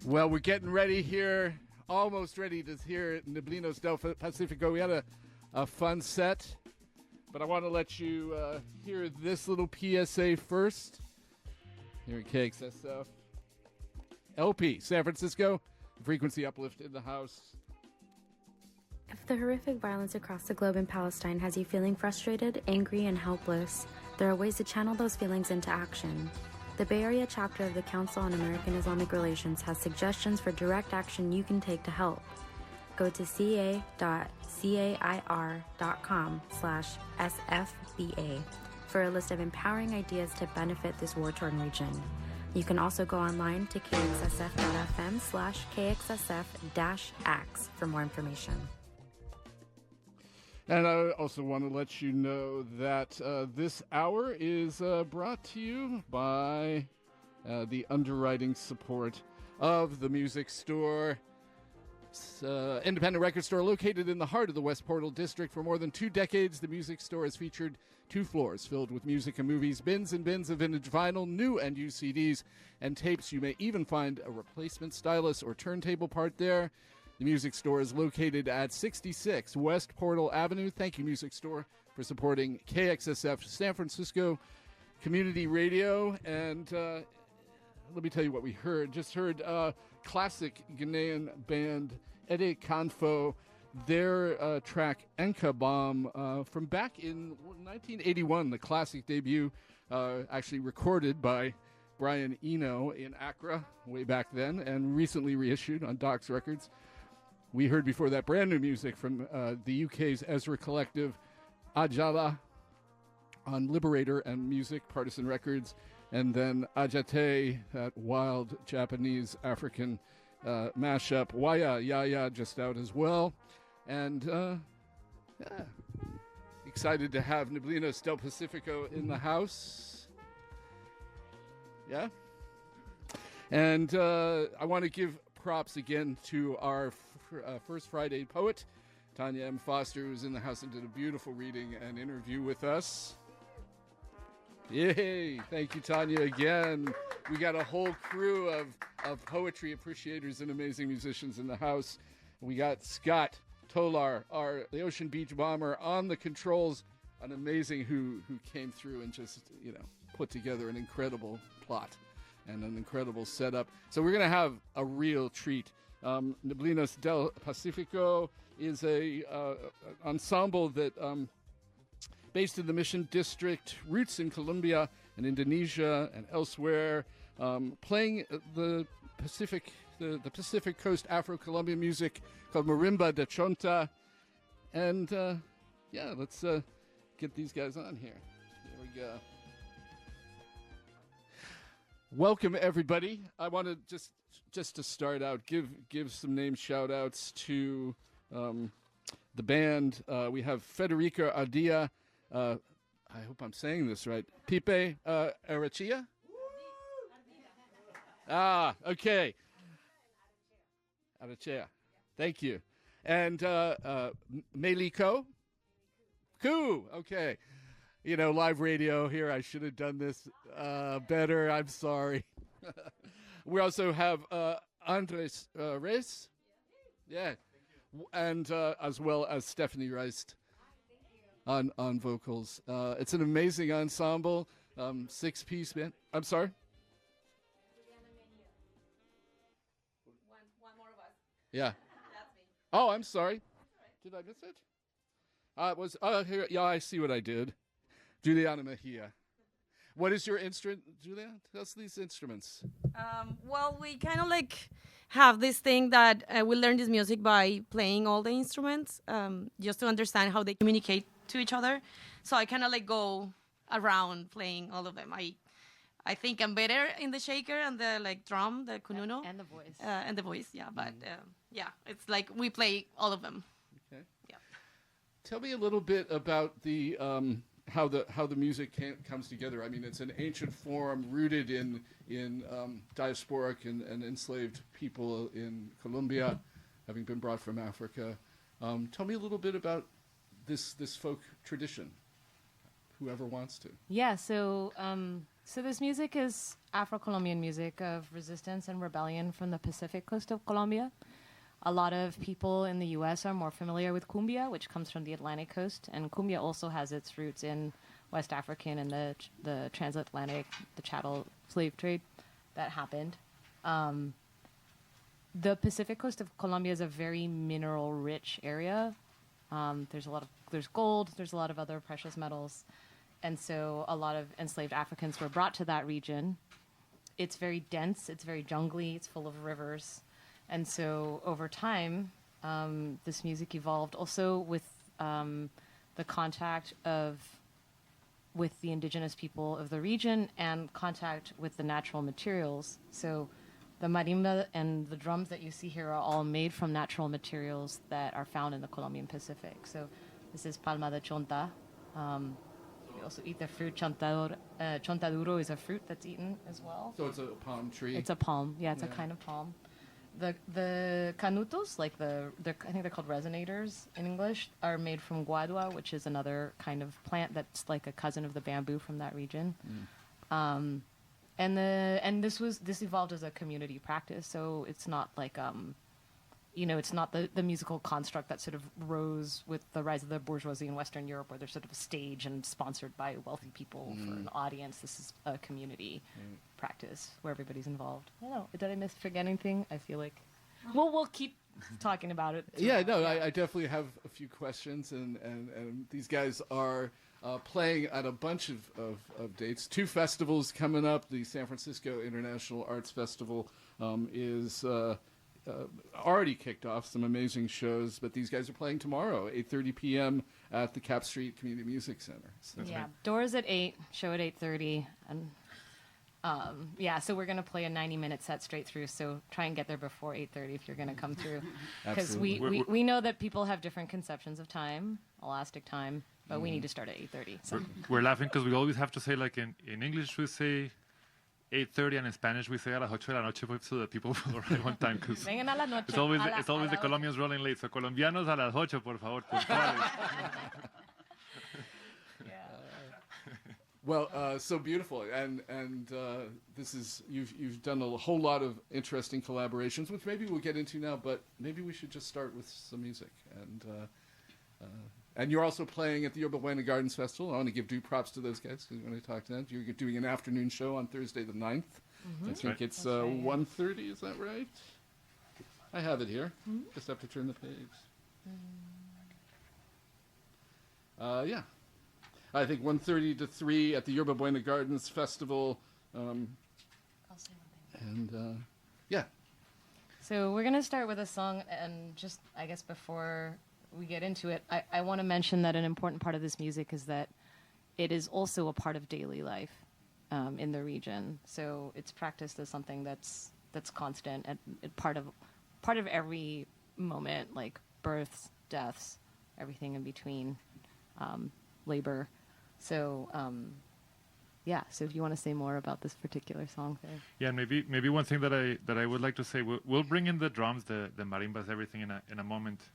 Well, we're getting ready here, almost ready to hear Neblinas del Pacífico. We had a fun set, but I want to let you hear this little PSA first. Here at KXSF. LP, San Francisco, frequency uplift in the house. If the horrific violence across the globe in Palestine has you feeling frustrated, angry, and helpless, there are ways to channel those feelings into action. The Bay Area chapter of the Council on American Islamic Relations has suggestions for direct action you can take to help. Go to ca.cair.com/SFBA for a list of empowering ideas to benefit this war-torn region. You can also go online to kxsf.fm/KXSF-AX for more information. And I also want to let you know that this hour is brought to you by the underwriting support of the Music Store. Independent record store located in the heart of the West Portal District. For more than 2 decades, the Music Store has featured 2 floors filled with music and movies, bins and bins of vintage vinyl, new and used CDs and tapes. You may even find a replacement stylus or turntable part there. The Music Store is located at 66 West Portal Avenue. Thank you, Music Store, for supporting KXSF San Francisco Community Radio. And let me tell you what we heard. Just heard classic Ghanaian band Ede Kanfo, their track Enka Bomb from back in 1981, the classic debut, actually recorded by Brian Eno in Accra way back then and recently reissued on Doc's Records. We heard before that brand new music from the UK's Ezra Collective, Ajala, on Liberator and Music, Partisan Records, and then Ajate, that wild Japanese African mashup, Waya Yaya, just out as well. And excited to have Neblinas del Pacífico in the house. Yeah. And I want to give props again to our First Friday poet, Tanya M. Foster, who was in the house and did a beautiful reading and interview with us. Yay! Thank you, Tanya, again. We got a whole crew of poetry appreciators and amazing musicians in the house. We got Scott Tolar, the Ocean Beach Bomber, on the controls, an amazing who came through and just, put together an incredible plot and an incredible setup. So we're going to have a real treat. Neblinas del Pacífico is a ensemble that based in the Mission District, roots in Colombia and Indonesia and elsewhere, playing the Pacific Coast Afro-Colombian music called Marimba de Chonta. And let's get these guys on here. There we go. Welcome, everybody. I want to just to start out, give some name shout-outs to the band. We have Federica Ardia. I hope I'm saying this right. Pipe Arachia? Okay. Arachia. Thank you. And Meliko? Koo. Okay. Live radio here. I should have done this better. I'm sorry. We also have Andres Reyes. Yeah. And as well as Stephanie Reist on vocals. It's an amazing ensemble. 6-piece band. I'm sorry? One more of us. Yeah. That's me. Oh, I'm sorry. Did I miss it? It was here. Yeah, I see what I did. Juliana Mejia. What is your instrument, Julia? Tell us these instruments. Well, we kind of have this thing that we learn this music by playing all the instruments, just to understand how they communicate to each other. So I kind of go around playing all of them. I think I'm better in the shaker and the drum, the kununo. And the voice. And the voice, yeah. But it's we play all of them. Okay. Yeah. Tell me a little bit about the how the music comes together. I mean, it's an ancient form rooted in diasporic and enslaved people in Colombia, having been brought from Africa. Tell me a little bit about this folk tradition. whoever wants to. Yeah, so this music is Afro-Colombian music of resistance and rebellion from the Pacific coast of Colombia. A lot of people in the U.S. are more familiar with cumbia, which comes from the Atlantic coast, and cumbia also has its roots in West African and the transatlantic, the chattel slave trade that happened. The Pacific coast of Colombia is a very mineral-rich area. There's gold, there's a lot of other precious metals, and so a lot of enslaved Africans were brought to that region. It's very dense, it's very jungly, it's full of rivers, and so over time, this music evolved also with the contact with the indigenous people of the region and contact with the natural materials. So the marimba and the drums that you see here are all made from natural materials that are found in the Colombian Pacific. So this is palma de chonta. We also eat the fruit chontaduro. Chontaduro is a fruit that's eaten as well. So it's a palm tree. It's a palm. Yeah, it's a kind of palm. The canutos, I think they're called resonators in English, are made from guadua, which is another kind of plant that's like a cousin of the bamboo from that region. And this evolved as a community practice, so it's not like it's not the musical construct that sort of rose with the rise of the bourgeoisie in Western Europe, where there's sort of a stage and sponsored by wealthy people for an audience. This is a community practice where everybody's involved. I don't know. Did I forget anything? I feel like we'll keep talking about it. Yeah, no, I definitely have a few questions, and these guys are playing at a bunch of dates. 2 festivals coming up. The San Francisco International Arts Festival is already kicked off, some amazing shows, but these guys are playing tomorrow, 8:30 p.m. at the Cap Street Community Music Center. So. Yeah, doors at 8, show at 8:30, and so we're going to play a 90-minute set straight through, so try and get there before 8:30 if you're going to come through. Because we know that people have different conceptions of time, elastic time, but we need to start at 8:30. So. We're laughing because we always have to say, like in English we say 8:30, and in Spanish we say a las 8 de la noche, so that people will arrive on time. Because it's always the Colombians rolling late. So colombianos a las 8, por favor, puntuales. Well, so beautiful, and this is you've done a whole lot of interesting collaborations, which maybe we'll get into now. But maybe we should just start with some music, and you're also playing at the Yerba Buena Gardens Festival. I want to give due props to those guys because when I talked to them, you're doing an afternoon show on Thursday the 9th. I think it's 1:30. Is that right? I have it here. Just have to turn the page. Yeah. I think 1:30 to 3 at the Yerba Buena Gardens Festival. I'll say one thing. And, yeah. So we're going to start with a song, and just, I guess, before we get into it, I want to mention that an important part of this music is that it is also a part of daily life in the region. So it's practiced as something that's constant and part of every moment, like births, deaths, everything in between, labor. So, so if you want to say more about this particular song there. Yeah, maybe one thing that I would like to say, we'll bring in the drums, the marimbas, everything in a moment.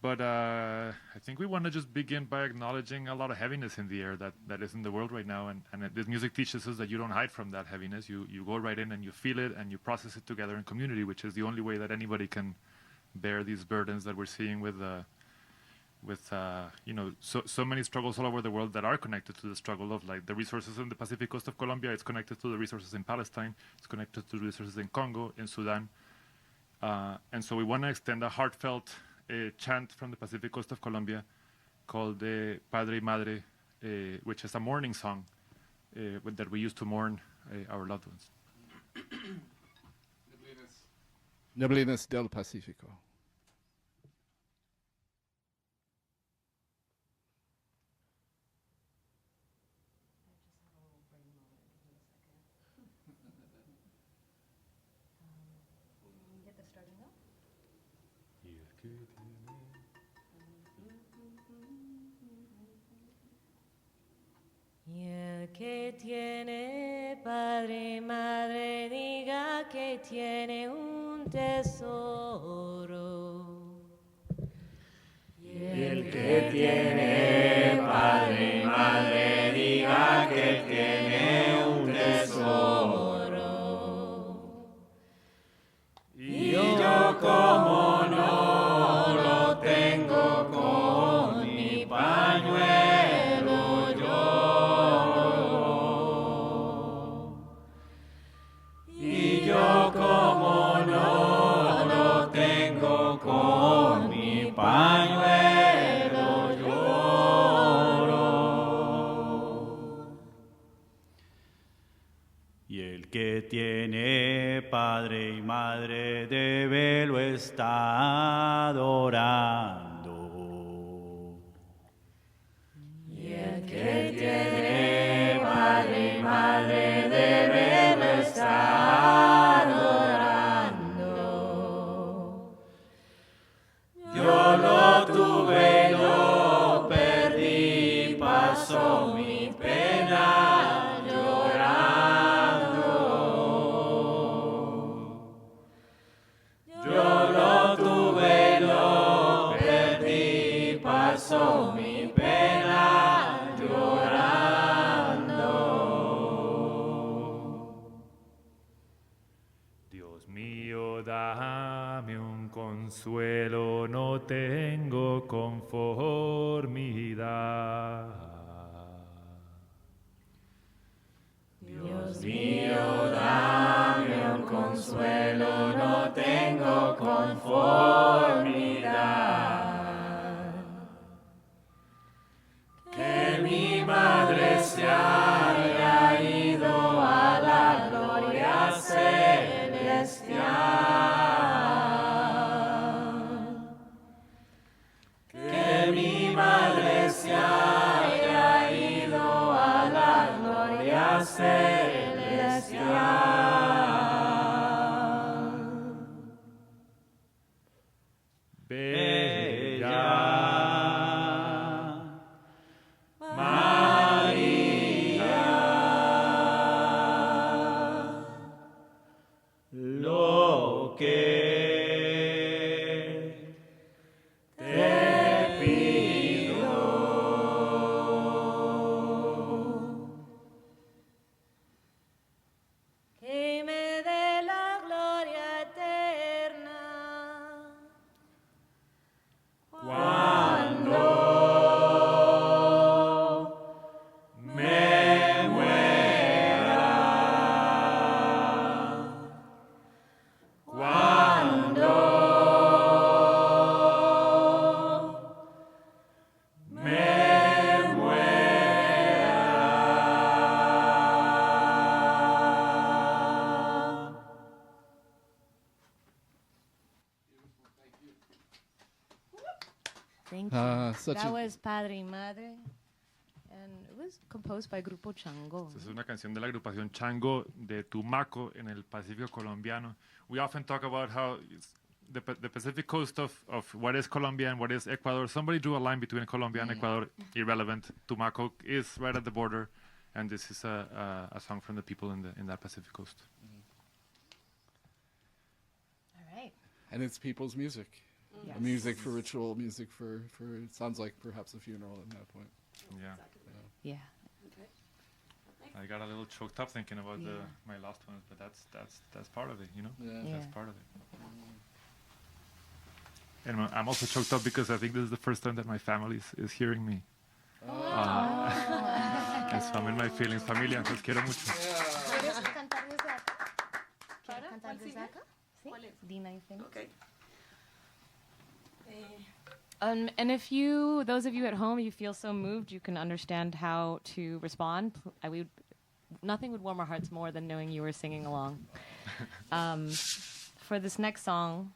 But I think we want to just begin by acknowledging a lot of heaviness in the air that is in the world right now. And this music teaches us that you don't hide from that heaviness. You go right in and you feel it and you process it together in community, which is the only way that anybody can bear these burdens that we're seeing with so many struggles all over the world that are connected to the struggle of like the resources in the Pacific coast of Colombia. It's connected to the resources in Palestine. It's connected to the resources in Congo, in Sudan. And so we want to extend a heartfelt chant from the Pacific coast of Colombia called Padre y Madre, which is a mourning song that we use to mourn our loved ones. Neblinas del Pacífico. Y el que tiene padre y madre diga que tiene un tesoro. Y el que tiene padre y madre mi pena llorando. Dios mío, dame un consuelo, no tengo conformidad. Dios mío, dame un consuelo, no tengo conformidad. Que mi madre se haya ido a la gloria celestial. Que mi madre se haya ido a la gloria celestial. Bella María, lo que te pido, que me dé la gloria eterna cuando me muera, cuando me muera. Thank you. Such That a was Padre y Madre, and it was composed by Grupo Chango. Es una canción de la agrupación Chango de Tumaco en el Pacífico colombiano. We often talk about how the Pacific coast of what is Colombia and what is Ecuador. Somebody drew a line between Colombia and Ecuador. Irrelevant. Tumaco is right at the border, and this is a song from the people in that Pacific coast. All right. and it's people's music. Yes. Music for ritual, music for it sounds like perhaps a funeral at that point. Yeah. Yeah. I got a little choked up thinking about my last ones, but that's part of it, you know. Yeah. That's part of it. And I'm also choked up because I think this is the first time that my family is hearing me. And so I'm in my feelings. Familia, los quiero mucho. ¿Quieres cantar desde acá? ¿Quieres cantar desde acá? Sí. Dina, you think? Okay. And if those of you at home, you feel so moved, you can understand how to respond. Nothing would warm our hearts more than knowing you were singing along. For this next song,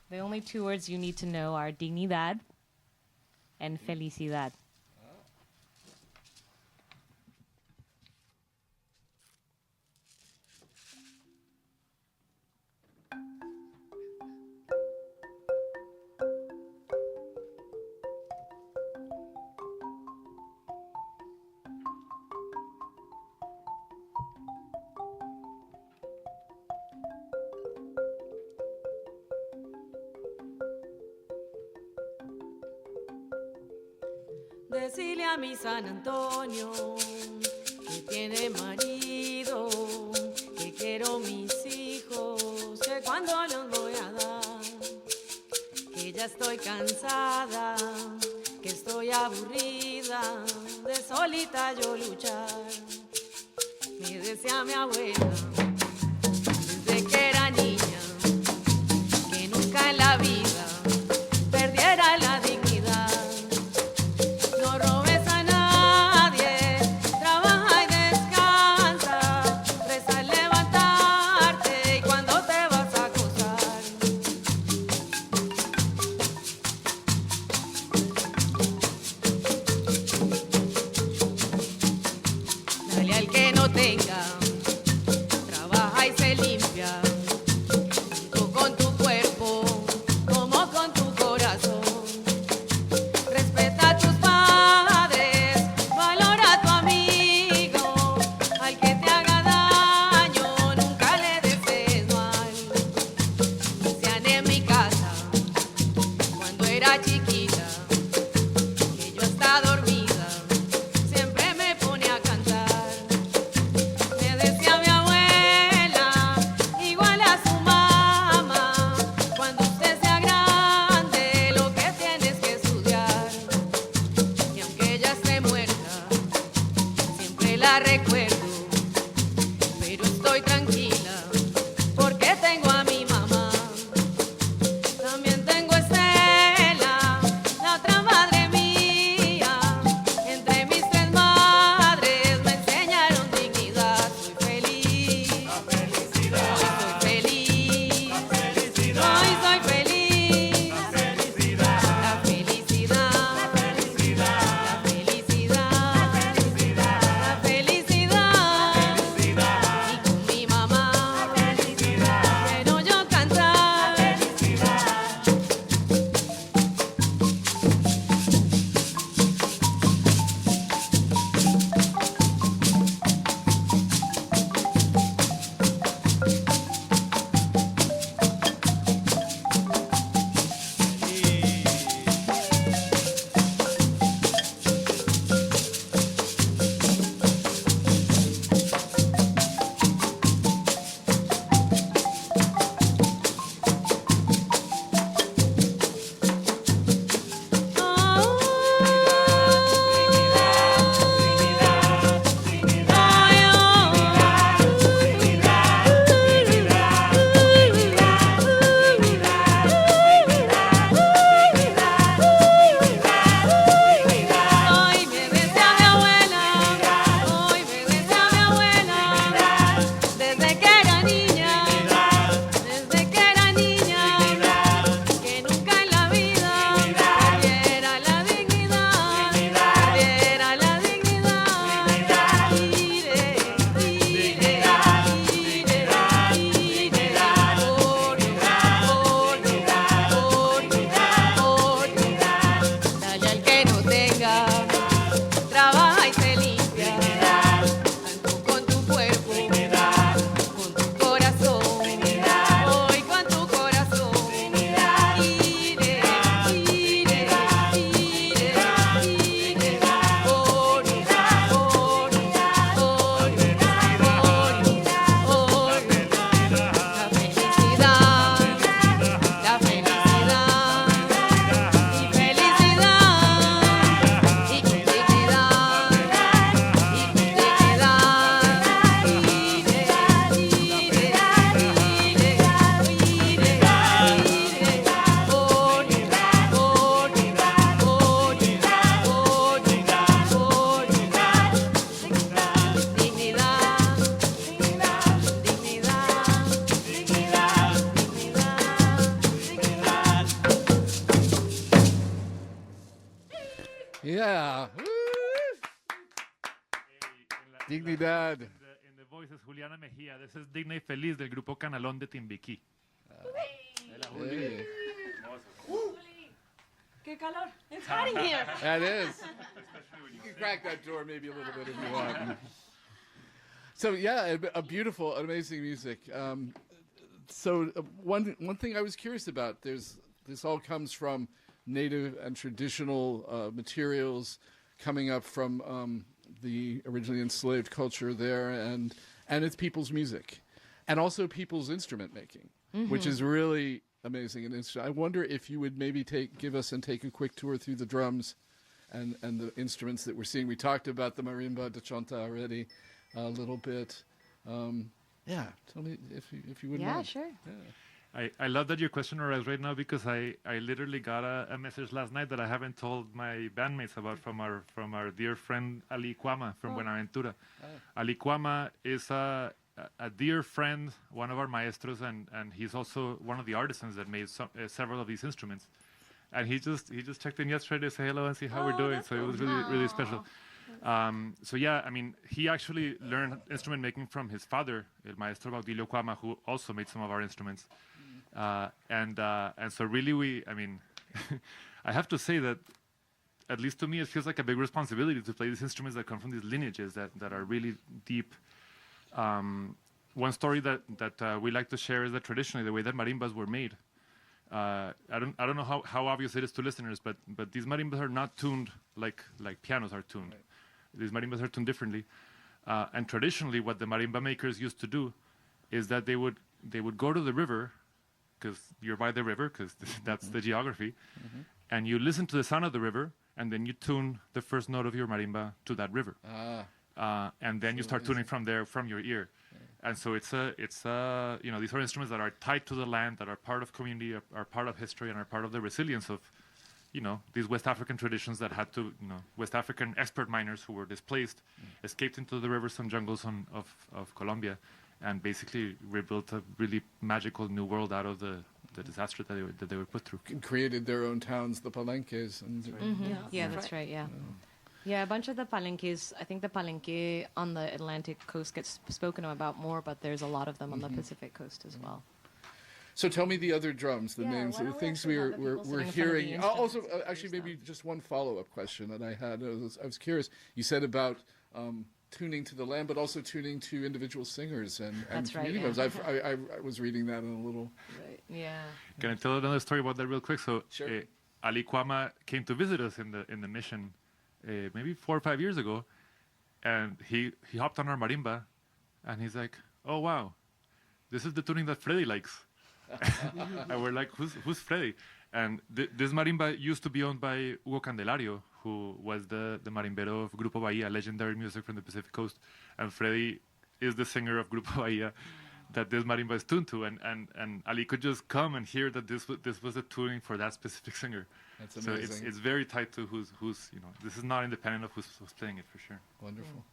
the only two words you need to know are dignidad and felicidad. Decirle a mi San Antonio que tiene marido, que quiero mis hijos, que cuando los voy a dar, que ya estoy cansada, que estoy aburrida de solita yo luchar. Me decía mi abuela desde que era niña que nunca en la vida perdiera la dignidad. Chiquita, que yo recuerdo, pero estoy tranquila porque tengo a mi mamá. También tengo a Estela, la otra madre mía. Entre mis tres madres me enseñaron dignidad. Soy feliz, la felicidad. Hoy soy feliz, la felicidad. Hoy soy feliz, la felicidad. La felicidad, la felicidad. La felicidad, la felicidad. Y con mi mamá quiero yo cantar. Hoy me desea mi abuela, hoy me desea mi abuela, desde que era niña, que nunca en la vida perdiera la dignidad, perdiera la dignidad. Ire, ire, ire, ire, dale al que no tenga, trabaja y se limpia. Ando con tu cuerpo, con tu corazón, hoy con tu corazón. Ire, ire, ire, ire, la felicidad, la felicidad. Y felicidad, y con dignidad, Yeah. Woo! Dignidad. In the voices, Juliana Mejía. This is Digna y Feliz del grupo Canalón de Timbiquí. Hey. ¡Qué calor! It's hot in here. That is. You can crack that door maybe a little bit if you want. So yeah, a beautiful, amazing music. One thing I was curious about, this all comes from native and traditional materials coming up from the originally enslaved culture there, and it's people's music, and also people's instrument making, which is really amazing. And I wonder if you would maybe take a quick tour through the drums and the instruments that we're seeing. We talked about the marimba de chonta already a little bit. Yeah, tell me if you wouldn't mind. Sure. Yeah. I love that your question arrives right now because I literally got a message last night that I haven't told my bandmates about from our dear friend Ali Kwama from Buenaventura. Ali Kwama is a dear friend, one of our maestros, and he's also one of the artisans that made several of these instruments. And he just checked in yesterday to say hello and see how we're doing. So it was really special. So yeah, I mean, he actually learned instrument making from his father, El Maestro Baudilio Kwama, who also made some of our instruments. And so really I have to say that, at least to me, it feels like a big responsibility to play these instruments that come from these lineages that are really deep. One story that we like to share is that traditionally the way that marimbas were made. I don't know how obvious it is to listeners, but these marimbas are not tuned like pianos are tuned. Right. These marimbas are tuned differently. And traditionally, what the marimba makers used to do is that they would go to the river, because you're by the river, because that's the geography, and you listen to the sound of the river, and then you tune the first note of your marimba to that river. and then you start tuning from there, from your ear. And so it's these are instruments that are tied to the land, that are part of community, are part of history, and are part of the resilience of, these West African traditions that had to, West African expert miners who were displaced, escaped into the rivers and jungles of Colombia, and basically rebuilt a really magical new world out of the disaster that they were put through. And created their own towns, the palenques. And That's right. Yeah, a bunch of the palenques. I think the palenque on the Atlantic coast gets spoken about more, but there's a lot of them on the Pacific coast as well. So tell me the other drums, the names, why the don't we things actually have the people we're sitting in front of hearing. the Also, instruments actually, maybe them? just one follow-up question that I had. I was curious. You said about tuning to the land, but also tuning to individual singers and That's right, community yeah. members. I was reading that in a little. Right. Yeah. Can I tell another story about that real quick? So, Sure. Ali Kwama came to visit us in the mission maybe 4 or 5 years ago, and he hopped on our marimba, and he's like, "Oh wow, this is the tuning that Freddy likes." And we're like, "Who's Freddy?" And this marimba used to be owned by Hugo Candelario, who was the marimbero of Grupo Bahia, legendary music from the Pacific Coast, and Freddy is the singer of Grupo Bahia that this marimba is tuned to, and Ali could just come and hear that this was a tuning for that specific singer. That's So amazing. it's very tied to who's this is not independent of who's playing it for sure. Wonderful.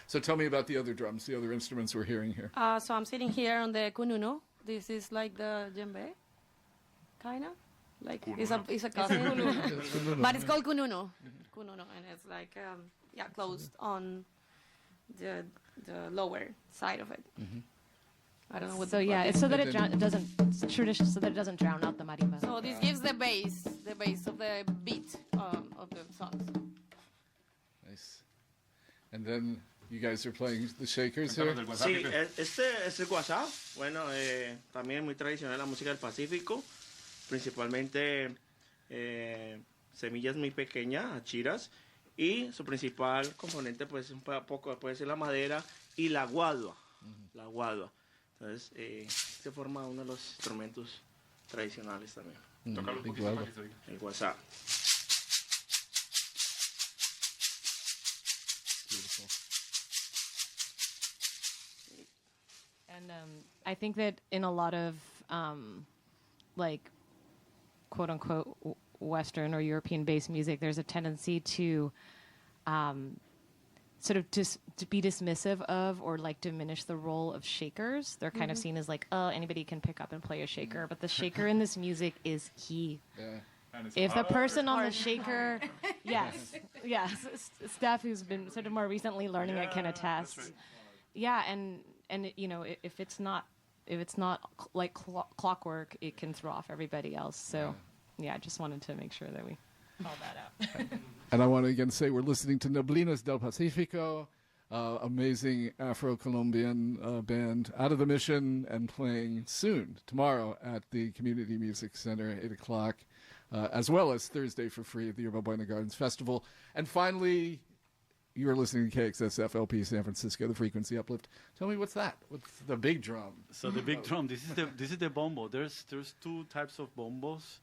So tell me about the other drums, the other instruments we're hearing here. So I'm sitting here on the kununo. This is like the djembe, kind of. Like it's a cousin, but it's called kununo. Kununo, and it's like closed on the lower side of it. I don't know what. So the it's so that it doesn't. It's tradition, so that it doesn't drown out the marimba. So this gives the bass of the beat of the songs. Nice. And then you guys are playing the shakers here. Sí, este es el WhatsApp. Bueno, también muy tradicional la música del Pacífico, principalmente semillas muy pequeñas, achiras, y su principal componente pues un poco puede ser la madera y la guadua. La guadua. Entonces, se forma uno de los instrumentos tradicionales también. Tócalo un big poquito guava. para que se oiga. El WhatsApp. Beautiful. And I think that in a lot of like quote unquote Western or European based music, there's a tendency to sort of to be dismissive of or like diminish the role of shakers. They're kind of seen as like, oh, anybody can pick up and play a shaker, but the shaker in this music is key. Yeah. And it's If the hard. person on the shaker, yes, Steph, who's been sort of more recently learning it, can attest. That's right. Yeah, and if it's not like clockwork, it can throw off everybody else. So, I just wanted to make sure that we call that out. And I want to again say we're listening to Neblinas del Pacífico, amazing Afro-Colombian band out of the mission and playing soon, tomorrow, at the Community Music Center, 8 o'clock, as well as Thursday for free at the Yerba Buena Gardens Festival. And finally, you're listening to KXSF LP San Francisco, the Frequency Uplift. Tell me, what's that? What's the big drum? So the big drum. This is the bombo. There's two types of bombos.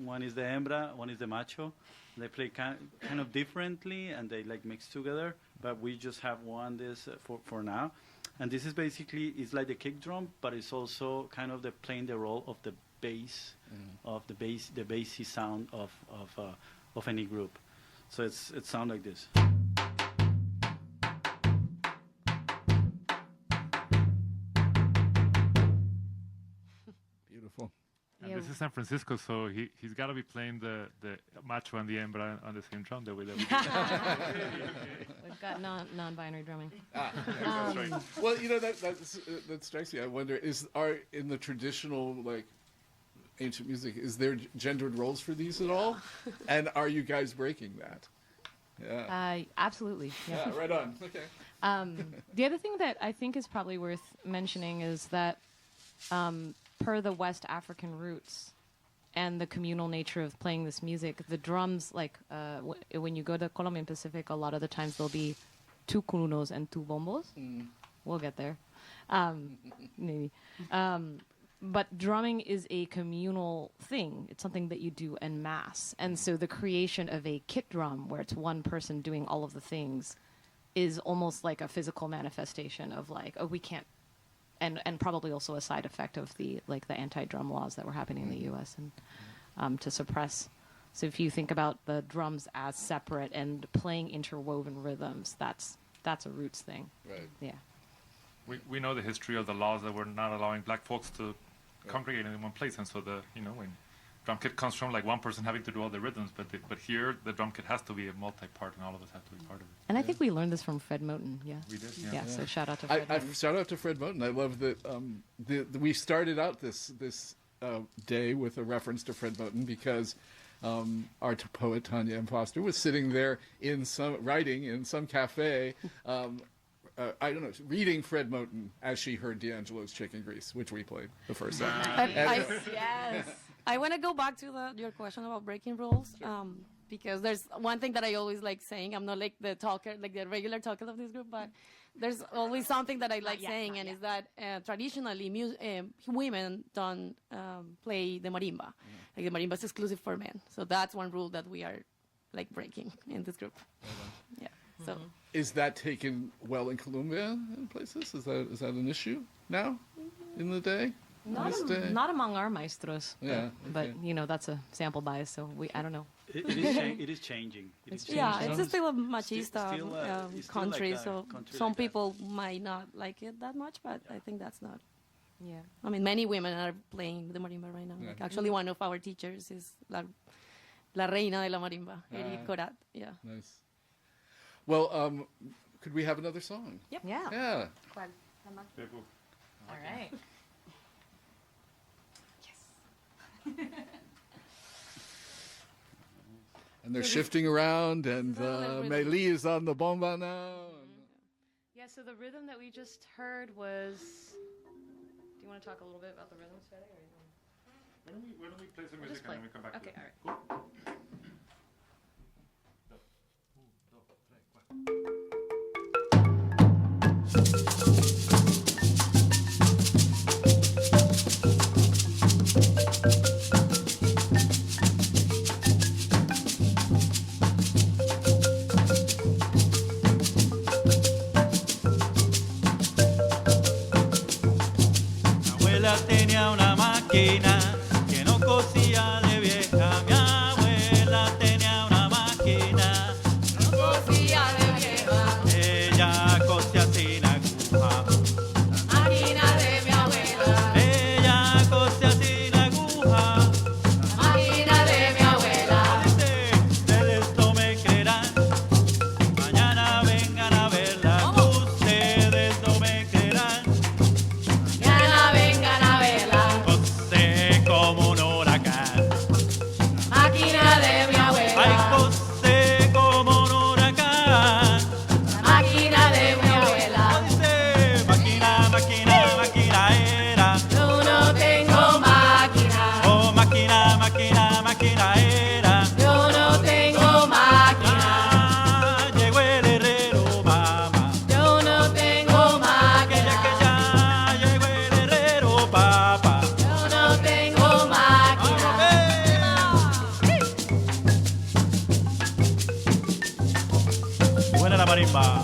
One is the hembra, one is the macho. They play kind of differently, and they like mix together. But we just have one this for now. And this is basically it's like the kick drum, but it's also kind of playing the role of the bass, the bassy sound of any group. So it sounds like this. Beautiful. And this is San Francisco, so he's got to be playing the macho and the hembra on the same drum that we do. We've got non-binary drumming. That's right. Well, that strikes me. I wonder, in the traditional, like, ancient music, is there gendered roles for these at all? And are you guys breaking that? Yeah. Absolutely. Yeah, right on. Okay. The other thing that I think is probably worth mentioning is that per the West African roots and the communal nature of playing this music, the drums, like when you go to Colombian Pacific, a lot of the times there'll be 2 kununos and 2 bombos. We'll get there. Maybe. But drumming is a communal thing. It's something that you do en masse. And so the creation of a kit drum, where it's one person doing all of the things, is almost like a physical manifestation of like, oh, we can't, and probably also a side effect of the anti-drum laws that were happening in the U.S. and to suppress. So if you think about the drums as separate and playing interwoven rhythms, that's a roots thing. Right. Yeah. We know the history of the laws that were not allowing black folks to congregate in one place, and so when drum kit comes from like one person having to do all the rhythms, but here the drum kit has to be a multi-part, and all of us have to be part of it. And I think we learned this from Fred Moten. Yeah. We did. Yeah. So shout out to Fred. Shout out to Fred Moten. I love that we started out this day with a reference to Fred Moten because our poet Tanya M. Foster was sitting there writing in some cafe. I don't know, reading Fred Moten as she heard D'Angelo's Chicken Grease, which we played the first time. Yes. I want to go back to your question about breaking rules, because there's one thing that I always like saying. I'm not like the talker, like the regular talker of this group, but there's always something that I like saying, and is that traditionally women don't play the marimba. Like the marimba is exclusive for men. So that's one rule that we are like breaking in this group. Yeah. So. Is that taken well in Colombia in places? Is that an issue now in the day? Not among our maestros. Yeah, but that's a sample bias, so I don't know. It is changing. It's still a machista country, like so country some like people might not like it that much, but I think that's not. Yeah. I mean, many women are playing the marimba right now. Yeah. Like, actually, one of our teachers is la reina de la marimba, Eri Corat. Yeah. Nice. Well, could we have another song? Yep. Yeah. Yeah. All right. And they're shifting around, and Meili is on the bomba now. Yeah, so the rhythm that we just heard was... Do you want to talk a little bit about the rhythms, Fede? Why don't we play some music and then we come back Okay, to it? all right. Cool. Mi abuela tenía una máquina que no cosía de vieja. Mi abuela tenía una máquina. No cosía de vieja, Ella cosía sin aguja. máquina de mi abuela, Ella cosía sin aguja. máquina de mi abuela. Ustedes no me creerán. Mañana vengan a verla. Ustedes no me creerán. Mañana vengan a verla, Cosé como un huracán. máquina de mi Ay, abuela, cosé como un huracán. máquina de mi abuela. Dice, máquina, máquina, máquina era. Yo no tengo máquina, Oh, máquina, máquina, máquina era. yo no tengo máquina, Ah, llegó el herrero, mamá. yo no tengo Que máquina, ya llegó el herrero, papá. yo no tengo máquina. Buena la marimba.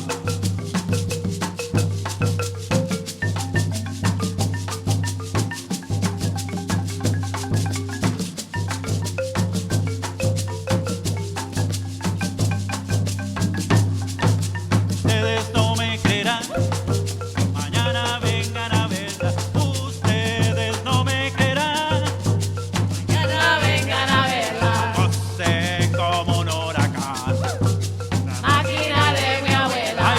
Ustedes no me creerán. Mañana vengan a verla. Ustedes no me creerán. Mañana vengan a verla, Cosé como un huracán. máquina de mi abuela,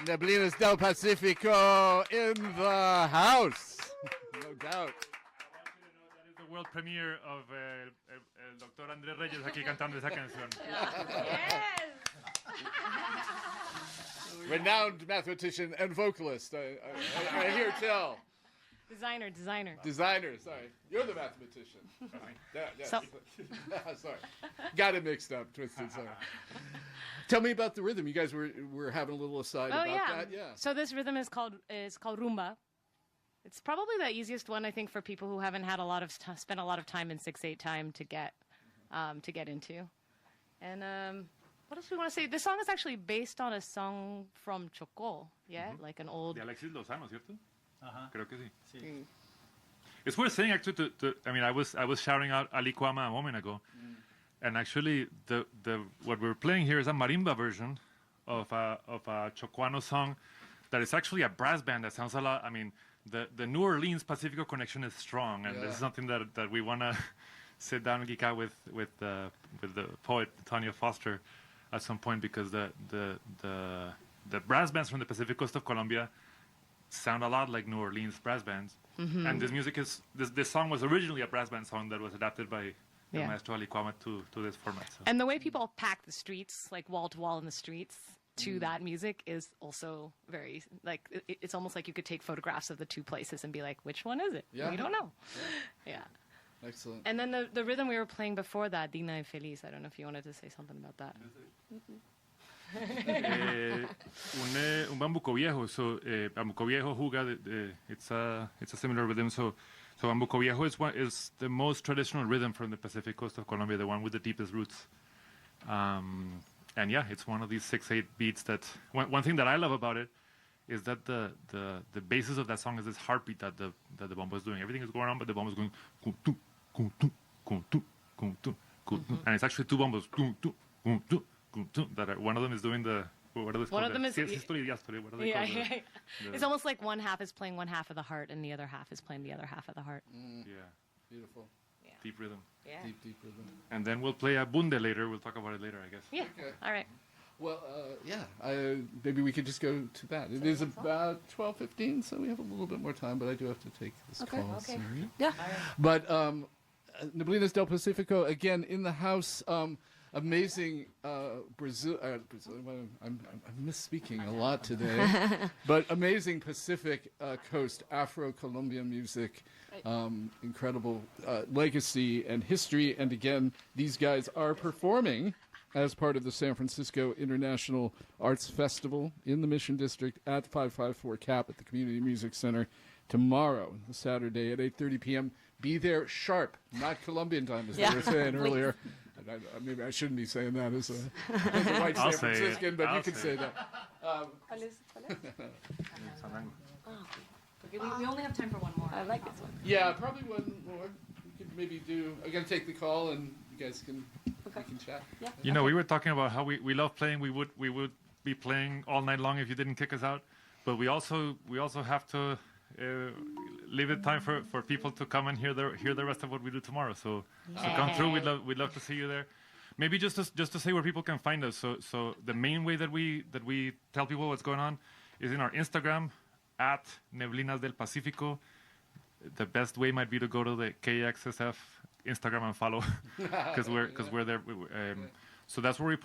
Neblinas del Pacífico in the house. No doubt. That is the world premiere of el Dr. Andrés Reyes aquí cantando esa canción. Renowned mathematician and vocalist. I hear tell. Designer. Sorry. You're the mathematician. Yeah, So- sorry. Got it mixed up, twisted. Sorry. Tell me about the rhythm. You guys were having a little aside about that. Yeah. So this rhythm is called rumba. It's probably the easiest one, I think, for people who haven't had spent a lot of time in 6/8 time to get into. And what else do we want to say? This song is actually based on a song from Chocó, like an old. De Alexis Lozano, ¿cierto? Creo que sí. Sí. It's worth saying actually. I mean, I was shouting out Alicuama a moment ago, and actually what we're playing here is a marimba version of a Chocuano song that is actually a brass band that sounds a lot. I mean, the New Orleans Pacifico connection is strong, and this is something that we want to sit down and geek out with the poet Tanya Foster at some point, because the brass bands from the Pacific coast of Colombia sound a lot like New Orleans brass bands. And this song was originally a brass band song that was adapted by the Maestro Alicuama to this format. So. And the way people pack the streets, like wall to wall in the streets, to that music is also very, like, it's almost like you could take photographs of the two places and be like, which one is it? Yeah. We don't know. Yeah. Excellent. And then the rhythm we were playing before that, Digna y Feliz, I don't know if you wanted to say something about that. Un bambuco viejo. So bambuco viejo juga. It's a similar rhythm. So bambuco viejo is the most traditional rhythm from the Pacific coast of Colombia, the one with the deepest roots. And yeah, it's one of these 6/8 beats that. One thing that I love about it is that the basis of that song is this heartbeat that the bombo is doing. Everything is going on, but the bombo is going kuntu, kuntu, kuntu, kuntu, kuntu. And it's actually two bombos kuntu, kuntu, kuntu, that are, one of them is doing the. What are those One of them is. Systole, diastole, what are they called? It's almost like one half is playing one half of the heart, and the other half is playing the other half of the heart. Yeah, Beautiful. deep rhythm. Yeah. Deep rhythm. And then we'll play a bunde later. We'll talk about it later, I guess. Yeah. Okay. All right. Well, maybe we could just go to that. It is about 12:15, so we have a little bit more time, but I do have to take this call. Okay. Sorry. Yeah. But Neblinas del Pacífico, again, in the house. Amazing Brazil. I'm misspeaking a lot today. But amazing Pacific Coast Afro-Colombian music. Incredible legacy and history. And again, these guys are performing as part of the San Francisco International Arts Festival in the Mission District at 554 CAP at the Community Music Center tomorrow, Saturday at 8:30 p.m. Be there sharp, not Colombian time, as they were saying earlier. Maybe I shouldn't be saying that as a white San Franciscan, but you can say that. We only have time for one more. I like this one. Yeah, probably one more. We could maybe do. I'm gonna take the call, and you guys can we can chat. Yeah. You know, we were talking about how we love playing. We would be playing all night long if you didn't kick us out. But we also have to leave it time for people to come and hear the rest of what we do tomorrow. So come through. We'd love to see you there. Maybe just to say where people can find us. So the main way that we tell people what's going on is in our Instagram at Neblinas del Pacífico. The best way might be to go to the KXSF Instagram and follow, because we're there. So that's where we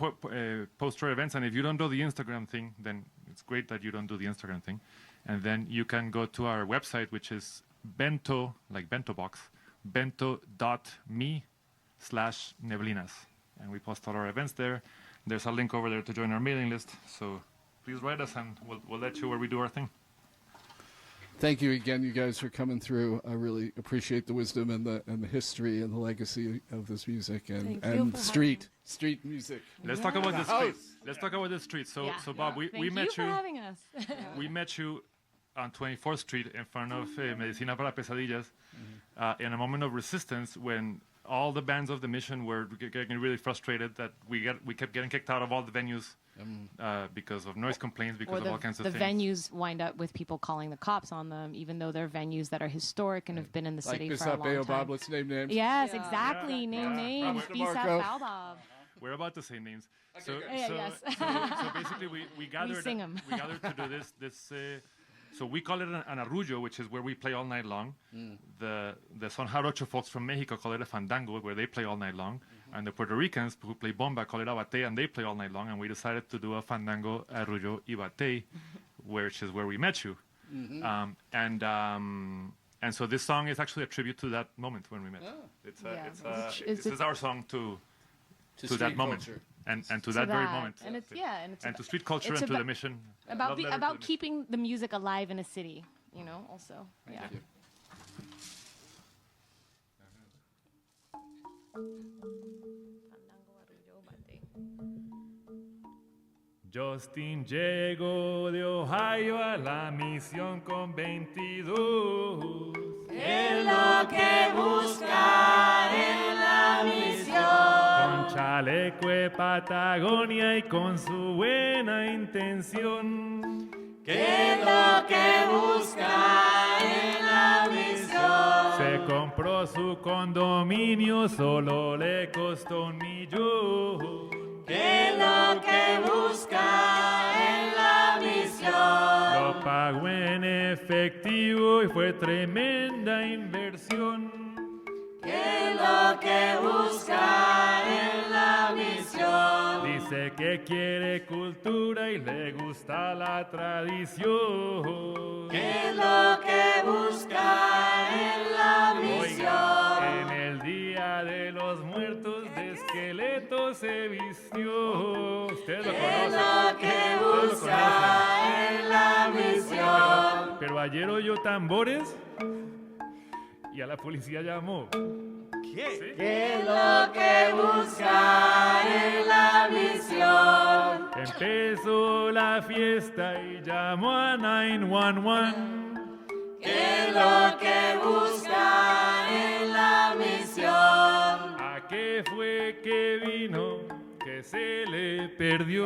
post our events. And if you don't do the Instagram thing, then it's great that you don't do the Instagram thing. And then you can go to our website, which is bento, like bento box, bento.me/Neblinas. And we post all our events there. There's a link over there to join our mailing list. So please write us, and we'll let you where we do our thing. Thank you again, you guys, for coming through. I really appreciate the wisdom and the history and the legacy of this music and street music. Let's talk about the streets. Let's talk about the streets. So Bob, we met Thank you for having us. We met you on 24th Street in front of Medicina para Pesadillas in a moment of resistance when all the bands of the Mission were getting really frustrated that we kept getting kicked out of all the venues because of noise complaints, because of all kinds of things. The venues wind up with people calling the cops on them, even though they're venues that are historic and have been in the city for a long time. Bob, let's name names. Yes, exactly. Name names. Mr. Bisa Marco. Baobab. We're about to say names. Okay, So, good. Yeah, so, yes. so basically, we gathered. sing 'em. We gathered to do this. So we call it an arrullo, which is where we play all night long. The Son Jarocho folks from Mexico call it a fandango, where they play all night long. And the Puerto Ricans who play bomba call it a bate, and they play all night long. And we decided to do a fandango, arrullo, y bate, which is where we met you. And so this song is actually a tribute to that moment when we met. Yeah. This is our song to street that moment culture. and to To that very that. moment. And it's and to street culture it's and to the about- mission. about Love letter to the about mission. keeping the music alive in a city, also. Yeah. you. Justin llegó de Ohio a la misión con 22. Es lo que busca en la misión. Con chaleco de Patagonia y con su buena intención. ¿Qué es lo que busca en la misión? Se compró su condominio, solo le costó $1,000,000. ¿Qué es lo que busca en la misión? Lo pagó en efectivo y fue tremenda inversión. ¿Qué es lo que busca en la misión? Dice que quiere cultura y le gusta la tradición. ¿Qué es lo que busca en la misión? Oiga, en el Día de los Muertos de esqueleto se vistió. Ustedes lo ¿Qué es conocen. lo que Ustedes lo busca en la misión? Pero ayer oyó tambores y a la policía llamó. ¿Qué? ¿Qué es lo que busca en la misión? Empezó la fiesta y llamó a 911. ¿Qué es lo que busca en la misión? ¿A qué fue que vino que se le perdió?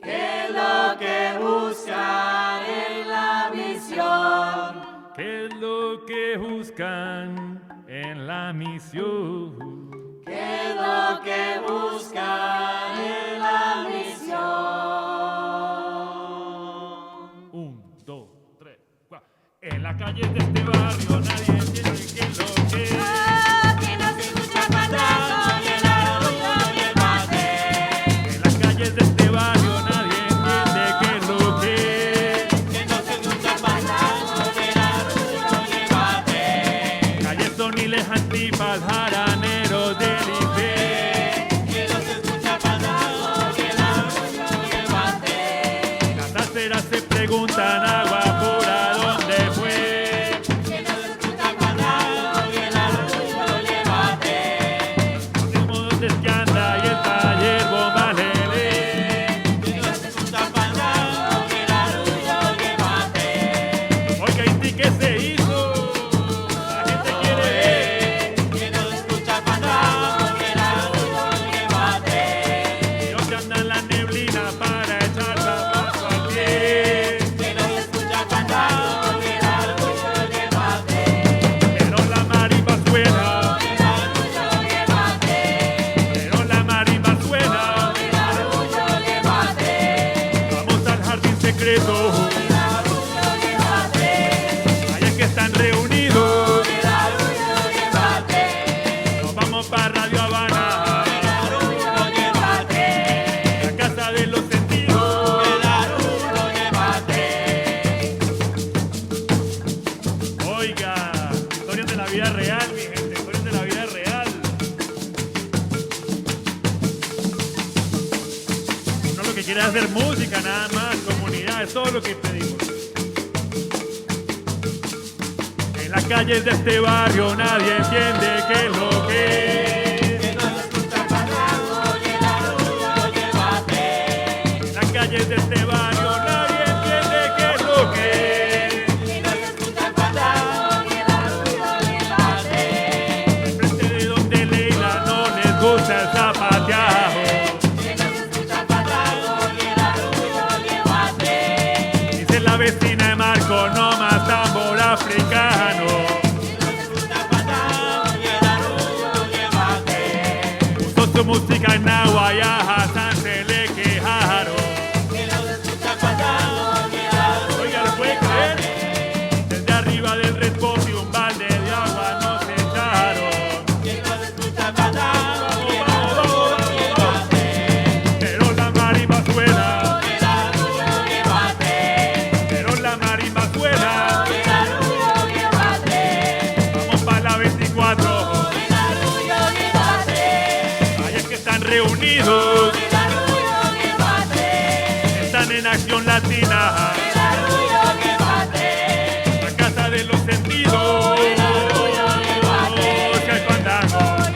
¿Qué es lo que busca en la misión? ¿Qué es lo que buscan en la misión? ¿Qué es lo que busca en la misión? 1, 2, 3, 4. En las calles de este barrio nadie entiende qué es lo que es. Que no se escucha fandango ni el arrullo ni el bate. En las calles de este barrio nadie entiende qué es lo que es. Que no se escucha fandango ni el arrullo ni el bate. Calles soniles antipas, jaraneros del IFE. Que no se escucha fandango ni el arrullo ni el bate. Las aceras se preguntan agua pura dónde fue. Que no se escucha fandango ni el arrullo ni el bate. Los ritmos donde es que anda y el taller bomba lele. Que no se escucha fandango ni el arrullo ni el bate. Oiga, ¿y qué se hizo? La gente quiere ver. Que no se escucha fandango ni el arrullo ni el bate. Y donde anda la neblina para echar zapato al pie. Que no se escucha fandango ni el arrullo ni el bate. Pero la marimba suena. Ni el arrullo ni el bate. Pero la marimba suena. Ni el arrullo ni el bate. Vamos al jardín secreto. Ni el arrullo ni el bate. Allá que están reunidos. Ni el arrullo ni el bate. Nos vamos para Radio Habana. Ni el arrullo ni el bate. La casa de los sentidos. Ni el arrullo ni el bate. Oiga, historias de la vida real, mi gente, historias de la vida real. Uno lo que quiere es hacer música, nada más, comunidad, es todo lo que pedimos. En las calles de este barrio nadie entiende qué es lo que es. Que no se escucha fandango ni el arrullo ni el bate. En las calles de este barrio nadie entiende qué es lo que es. Que no se escucha fandango ni el arrullo ni el bate. Enfrente de donde Leila no les gusta el zapateado. Que no se escucha fandango ni el arrullo ni el bate. Dice la vecina de Marco, no más tambor africano. Que no se escucha fandango ni el arrullo ni el bate. Puso su música en agua, ya se le quejaron. Oiga, ¿lo puede creer? Desde arriba del responde un balde de agua nos echaron. Pero la marimba suena. Pero la marimba suena. Vamos para la 24. Ahí es que están reunidos. Están en acción latina. La casa de los sentidos. Si hay fandango. Si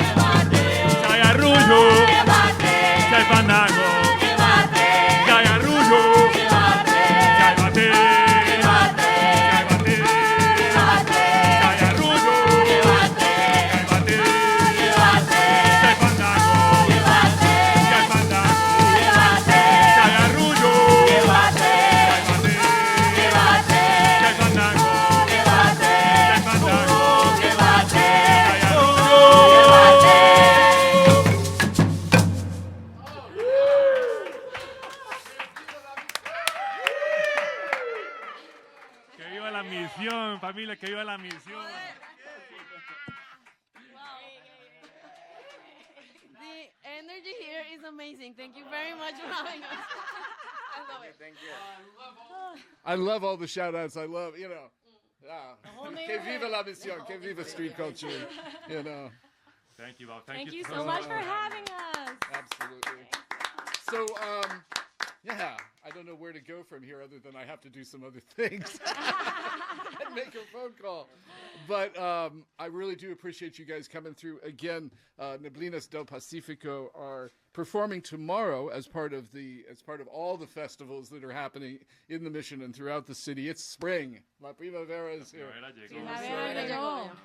hay arrullo. Si hay fandango. Si hay arrullo. Si hay bate. Si hay bate. Si hay arrullo. Si hay bate. Si hay fandango. Si hay fandango. Si hay arrullo. Si hay bate. Si hay fandango. Si hay fandango. Si hay arrullo. Que viva la misión, familia, que viva la misión. The energy here is amazing. Thank you very much for having us. I love it. Thank you. I love all the shout outs. I love, que viva la misión, que viva street culture, Thank you, Bob. Thank you so much for having us. Absolutely. So, I don't know where to go from here other than I have to do some other things and make a phone call. But I really do appreciate you guys coming through. Again, Neblinas del Pacífico are performing tomorrow as part of all the festivals that are happening in the mission and throughout the city. It's spring. La primavera is here.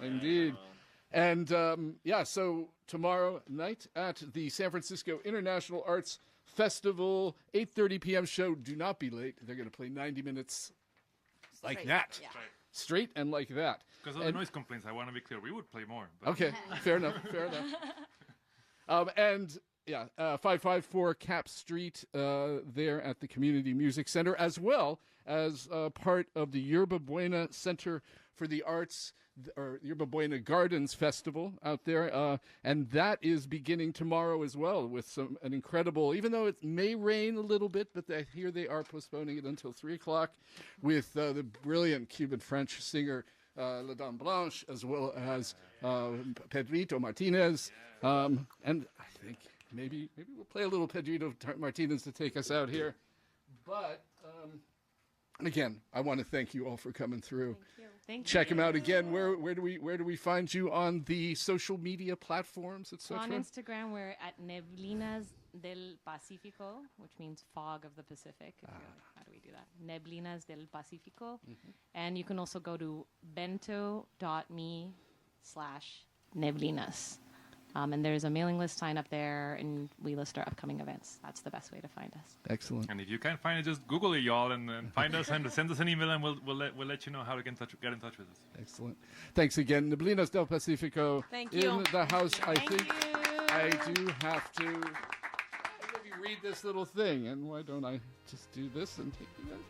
Indeed. And so tomorrow night at the San Francisco International Arts Festival, 8:30 p.m. show. Do not be late. They're going to play 90 minutes like that. Yeah. Straight and like that. Because of the noise complaints, I want to be clear. We would play more. But Okay, fair enough. 554 Cap Street there at the Community Music Center, as well as part of the Yerba Buena Center for the Arts, or Yerba Buena Gardens Festival out there. And that is beginning tomorrow as well with an incredible, even though it may rain a little bit, but here they are postponing it until 3 o'clock with the brilliant Cuban-French singer La Dame Blanche, as well as Pedrito Martinez. And I think maybe we'll play a little Pedrito Martinez to take us out here. But again, I want to thank you all for coming through. Thank you. Check them out again. Where do we find you on the social media platforms, etc.? On Instagram, we're at Neblinas del Pacífico, which means fog of the Pacific. If you're like, how do we do that? Neblinas del Pacífico. And you can also go to bento.me/Neblinas. And there's a mailing list sign up there, and we list our upcoming events. That's the best way to find us. Excellent. And if you can't find it, just Google it, y'all, and find us and send us an email, and we'll let you know how to get in touch with us. Excellent. Thanks again. Neblinas del Pacífico Thank in you. the house. I Thank think you. I do have to maybe read this little thing. And why don't I just do this and take it out?